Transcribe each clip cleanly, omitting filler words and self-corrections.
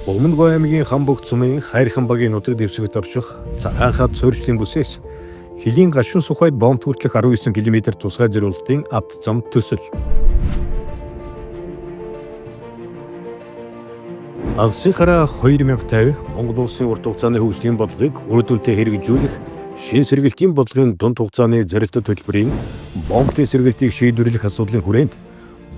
Өмнөд аймгийн Хамбогт сумын Хайрхан багийн нутаг дэвсгэрт орчих цагаан хад суурьшлийн бүсээс Хөлийн гашуун сухайд бомб хүртэлх 19 км тусгай зориулалтын авто зам төсөл. Алсын хараа 2050 Монгол улсын урт хугацааны хөгжлийн бодлогыг үр дүнтэй хэрэгжүүлэх шин сэргэлтийн бодлогын дунд хугацааны зорилттой төлбөрийн бомбын сэргэлтийг шийдвэрлэх асуудлын хүрээнд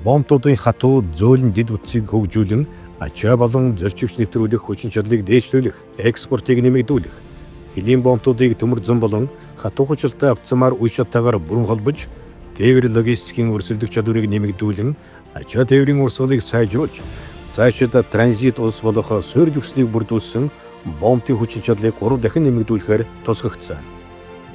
бомбуудын хатуу зөөлөн дид утсыг хөгжүүлэн ачаа болон зорчигч нэвтрүүлэх хүчин чадлыг дээшлүүлэх, экспортыг нэмэгдүүлэх, Хөлийн бомбуудыг төмөр зам болон хатуу хүчилтэй автозамаар үе шатаагаар бүрэн холбож, тээвэр логистикийн өрсөлдөх чадварыг нэмэгдүүлэн, ачаа тээврийн урсгалыг сайжруулж, цаашид транзит улс болох суурь төгслийг бүрдүүлсэн бомбын хүчин чадлыг 3 дахин нэмэгдүүлэхээр тусгагдсан.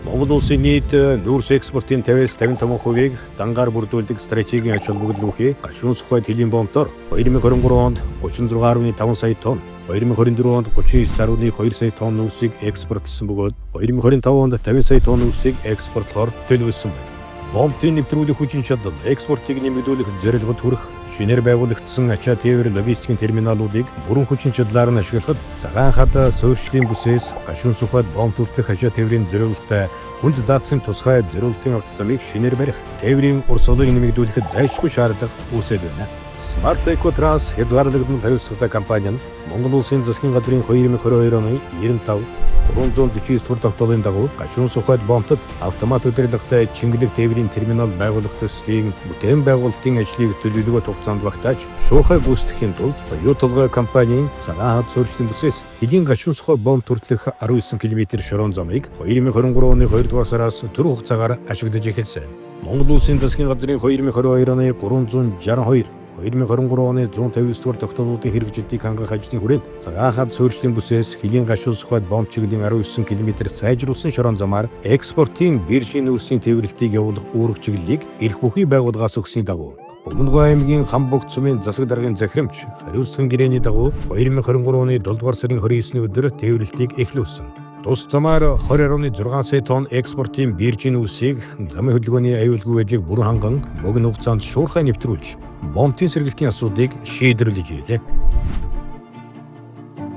Монгол улсын нийт нүүрс экспортын 50-55%-ийг дангаар бүрдүүлдэг стратегийн ач холбогдол үхээ гашуун сухайд Хөлийн бомбоор 2023 онд 36.5 сая тонн, 2024 онд 39.2 сая тонн нүсийг экспортлсон бөгөөд 2025 онд 50 сая тонн нүсийг экспортлохоор төлөвлөсөн байна. Бомбын нэвтрүүлэх хүчин чадал, экспортыг нэмэгдүүлэх зорилгод хүрэх шинээр байгуулагдсан ачаа тээвэр логистикийн терминалуудыг бүрэн хүчин чадлаар нь ашиглахад цагаан хад суурьшлийн бүсээс гашуун сухайд бомб хүртэлх ачаа тээврийн зориулалттай хүнд даацсан тусгай зориулалтын авто замыг шинээр барих, тээврийн урсгалыг нэмэгдүүлэхэд зайлшгүй шаардлага үүсэж байна. Smart Eco Trans хязгаарлагдмал хариуцлагатай компани нь Монгол улсын засгийн газрын 2022 оны 95 349 дугаар тогтоолын дагуу гашуун сухайд бомбод автомат удирдлагатай чингэлэг тээврийн терминал байгуулах төслийн бүтээн байгуулалтын ажлыг төлөвлөгөө хугацаанд багтааж шуухай гүйцэтгэхийн тулд оюу толгой компанийн цагаан хад суурьшлийн бүсээс Хөлийн гашуун сухай бомб хүртэлх 19 км шорон замыг 2023 оны 2 дугаар сараас төр хугацаагаар ашиглаж эхэлсэн. Монгол улсын засгийн газрын 2022 оны 362 2023 оны 159 дугаар тогтоолуудын хэрэгжлийг хангах ажлын хүрээнд цагаан хад суурьшлийн бүсээс Хөлийн гашуун сухайд бомб чиглэлийн 19 км сайжруулсан шорон замаар экспортын биржийн нүүрсийн тээвэрлэлтийг явуулах үүрэг чиглэлийг эрх бүхий байгууллагаас өгсөний дагуу Өмнөд аймгийн Хамбогт сумын засаг даргын захирамж хариуцлагын гэрээний дагуу 2023 оны 7 дугаар сарын 29-ний өдөр тээвэрлэлтийг эхлүүлсэн. Тус замаар 20.6 сая тонн экспортын биржийн үсийг замын хөдөлгөөний аюулгүй байдлыг бүрэн ханган богино хугацаанд шуурхай нэвтрүүлж, бомбын сэргэлтийн асуудлыг шийдвэрлэж ирлээ.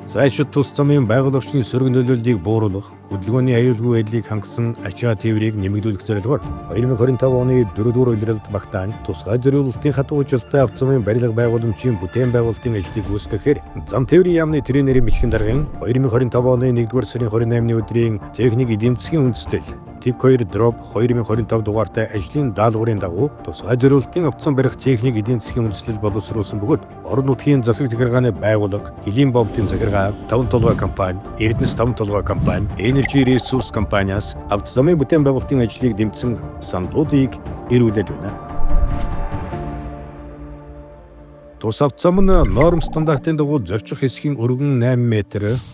Цаашид тус замын байгуулагчны сөрөг нөлөөллийг бууруулах, хөдөлгөөний аюулгүй байдлыг хангасан ачаа тээврийг нэмэгдүүлэх зорилгоор 2025 оны 4 дугаар улиралд багтаан тусгай зориулалтын хатуу хүчилтэй авто замын барилга байгууламжийн бүтээн байгуулалтын ажлыг гүйцэтгэхээр зам тээврийн яамны тренерийн бичгийн даргын 2025 оны 1 дугаар сарын 28-ны өдрийн техник эдийн засгийн үндэслэл TIC2 Drop 2025 дугаартай ажлын даалгаврын дагуу тусгай зориулалтын авто зам барих техник эдийн засгийн үндэслэл боловсруулсан бөгөөд орон нутгийн засаг захиргааны байгууллага, Хөлийн бомбын захиргаа, 5 толгой компани, Эрдэнэс 5 толгой компани, Energy Resource компаниас авто замын бүтээн байгуулалтын ажлыг дэмжсэн саналуудыг эрүүлээд байна. Тус авто зам нь норм стандартын дагуу зорчих хэсгийн өргөн 8 м,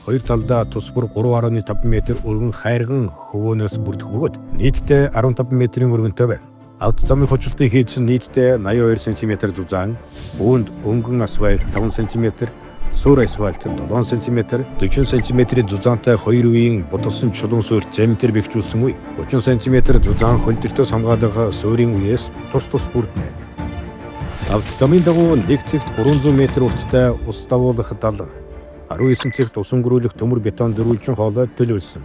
хоёр талдаа тус бүр 3.5 м өргөн хайрган хөвөөнөөс бүрдэх бөгөөд нийтдээ 15 м-ийн өргөнтэй байна. Авто замын хүчлэлтийг хийсэн нийтдээ 82 см зузаан, үүнд өнгөн асфальт 5 см, суур асфальт 7 см, 40 см зузаантай хоёр үеийн будсан чулуун суурь зэмтэр бэвчүүлсэн үе, 30 см зузаан хөлдөлтөөс хамгаалах суурийн үеэс тус бүрдэнэ. Авто замын дагуу нэг цэгт 300 м урттай ус давуулах далга, 19 цэгт ус өнгөрүүлэх төмөр бетон дөрвөлжин хоолой төлөвлөсөн.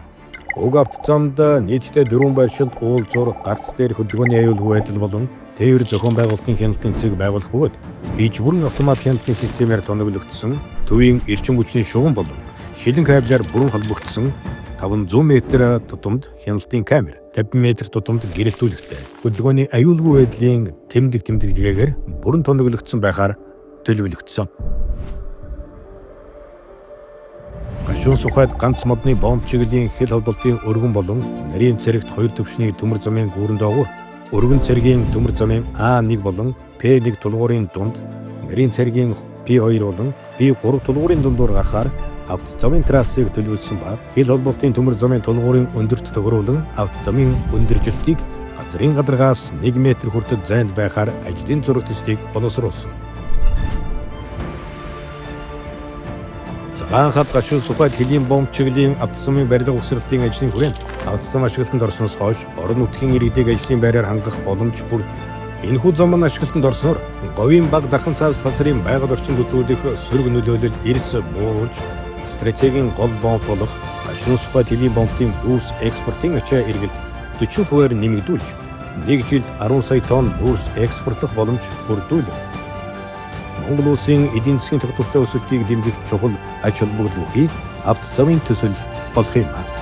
Уг авто замд нийтдээ 4 байршилд уулзуур, гарц дээр хөдөлгөөний аюулгүй байдал болон тээвэр зохион байгуулалтын хяналтын цэг байгуулах бөгөөд бие бүрэн автомат хяналтын системээр тоноглогдсон төвийн эрчим хүчний шугам болон шилэн кабелаар бүрэн холбогдсон 500 м тутамд хяналтын камер, 50 м тутамд гэрэлтүүлэгтэй хөдөлгөөний аюулгүй байдлын тэмдэглэгээр бүрэн тоноглогдсон байхаар төлөвлөгдсөн. Гашуун сухайд ганц модны бомб чиглэлийн хил холболтын өргөн болон нарийн цэрэгт 2 төвшний төмөр замын гүүрэн доогуур өргөн цэргийн төмөр замын А1 болон П1 тулгуурын дунд, нарийн цэргийн П2 болон П3 тулгуурын дундуур гарахаар авто замын трассыг төлөвлөсөн ба хил холболтын төмөр замын тулгуурын өндөрт тохируулан авто замын өндөржилтийг газрын гадаргаас 1 м хүртэл зайд байхаар ажлын зураг төслийг боловсруулсан. Цагаан хад гашуун сухайд Хөлийн бомб чиглэлийн авто замын барилга угсралтын ажлын хүрээнд авто зам ашиглалтанд орсноос хойш орон нутгийн иргэдийг ажлын байраар хангах боломж бүр Энэхүү зам маань ашиглалтанд орсноор говийн баг дархан цаас газрын байгаль орчинд үзүүлэх сөрөг нөлөөлөл эрс бууруулж стратегийн гол бомб болох гашуун сухай тэлийн бомбын нүүрс экспортын ачаа эргэлт 40%-аар нэмэгдүүлж 1 жилд 10 сая тонн нүүрс экспортлох боломж бүрдүүлв. Монгол улсын эдийн засгийн тогтвортой өсөлтийг дэмжих чухал ач холбогдол бүхий авт замын төсөл болох юм.